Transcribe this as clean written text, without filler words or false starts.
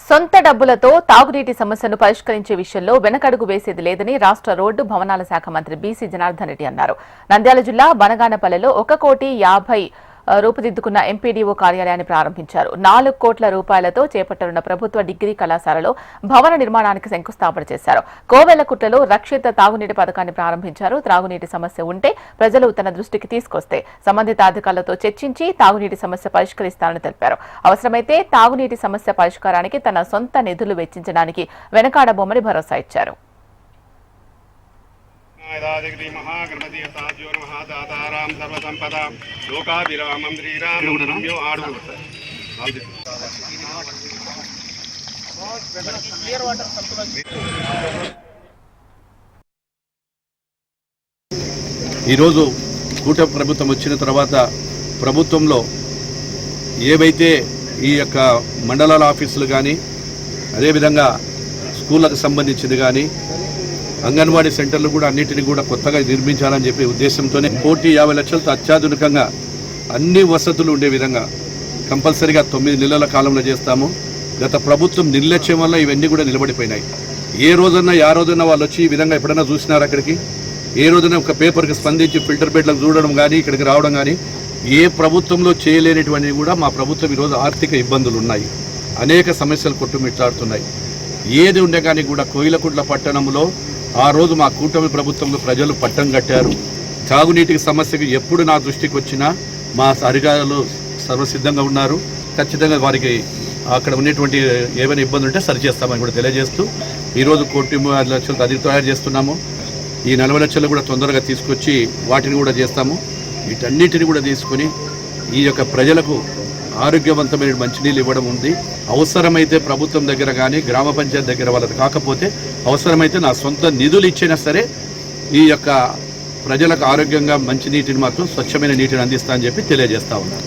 సొంత డబ్బులతో తాగునీటి సమస్యను పరిష్కరించే విషయంలో వెనకడుగు వేసేది లేదని రాష్ట్ర రోడ్డు భవనాల శాఖ మంత్రి బీసీ జనార్దన్ రెడ్డి అన్నారు. నంద్యాల జిల్లా బనగానపల్లెలో 1,50,00,000 రూపుదిద్దుకున్న ఎంపీడీఓ కార్యాలయాన్ని ప్రారంభించారు. 4 కోట్ల రూపాయలతో చేపట్టనున్న ప్రభుత్వ డిగ్రీ కళాశాలలో భవన నిర్మాణానికి శంకుస్థాపన చేశారు. కోవెలకుట్లలో రక్షిత తాగునీటి పథకాన్ని ప్రారంభించారు. తాగునీటి సమస్య ఉంటే ప్రజలు తన దృష్టికి తీసుకొస్తే సంబంధిత అధికారులతో చర్చించి తాగునీటి సమస్య పరిష్కరిస్తారని తెలిపారు. అవసరమైతే తాగునీటి సమస్య పరిష్కారానికి తన సొంత నిధులు వెచ్చించడానికి వెనకాడబోమని భరోసా ఇచ్చారు. ఈరోజు కూటమి ప్రభుత్వం వచ్చిన తర్వాత ప్రభుత్వంలో ఏవైతే ఈ యొక్క మండలాల ఆఫీసులు కానీ అదేవిధంగా స్కూళ్ళకు సంబంధించింది కానీ అంగన్వాడీ సెంటర్లు కూడా అన్నింటినీ కూడా కొత్తగా నిర్మించాలని చెప్పే ఉద్దేశంతోనే 1,50,00,000 లక్షలతో అత్యాధునికంగా అన్ని వసతులు ఉండే విధంగా కంపల్సరీగా 9 నెలల కాలంలో చేస్తాము. గత ప్రభుత్వం నిర్లక్ష్యం వల్ల ఇవన్నీ కూడా నిలబడిపోయినాయి. ఏ రోజున వాళ్ళు వచ్చి ఈ విధంగా ఎప్పుడైనా చూసినారు అక్కడికి? ఏ రోజున ఒక పేపర్కి స్పందించి ఫిల్టర్ బెడ్లకు చూడడం కానీ ఇక్కడికి రావడం కానీ ఏ ప్రభుత్వంలో చేయలేనిటువంటివి కూడా మా ప్రభుత్వం ఈరోజు ఆర్థిక ఇబ్బందులు ఉన్నాయి. అనేక సమస్యలు కొట్టుమిట్టాడుతున్నాయి. ఏది ఉండే కానీ కూడా కోయిలకుంట్ల పట్టణంలో ఆ రోజు మా కూటమి ప్రభుత్వంలో ప్రజలు పట్టం కట్టారు. తాగునీటికి సమస్యకు ఎప్పుడు నా దృష్టికి వచ్చినా మా అధికారులు సర్వసిద్ధంగా ఉన్నారు. ఖచ్చితంగా వారికి అక్కడ ఉన్నటువంటి ఏమైనా ఇబ్బందులు ఉంటే సరిచేస్తామని కూడా తెలియజేస్తూ ఈరోజు 1,50,00,000 అది తయారు చేస్తున్నాము. ఈ 40 లక్షలు కూడా తొందరగా తీసుకొచ్చి వాటిని కూడా చేస్తాము. వీటన్నిటిని కూడా తీసుకొని ఈ యొక్క ప్రజలకు ఆరోగ్యవంతమైన మంచినీళ్ళు ఇవ్వడం ఉంది. అవసరమైతే ప్రభుత్వం దగ్గర కానీ గ్రామ పంచాయతీ దగ్గర వాళ్ళది కాకపోతే అవసరమైతే నా సొంత నిధులు ఇచ్చినా సరే ఈ యొక్క ప్రజలకు ఆరోగ్యంగా మంచినీటిని మాత్రం స్వచ్ఛమైన నీటిని అందిస్తా అని చెప్పి తెలియజేస్తా ఉన్నాను.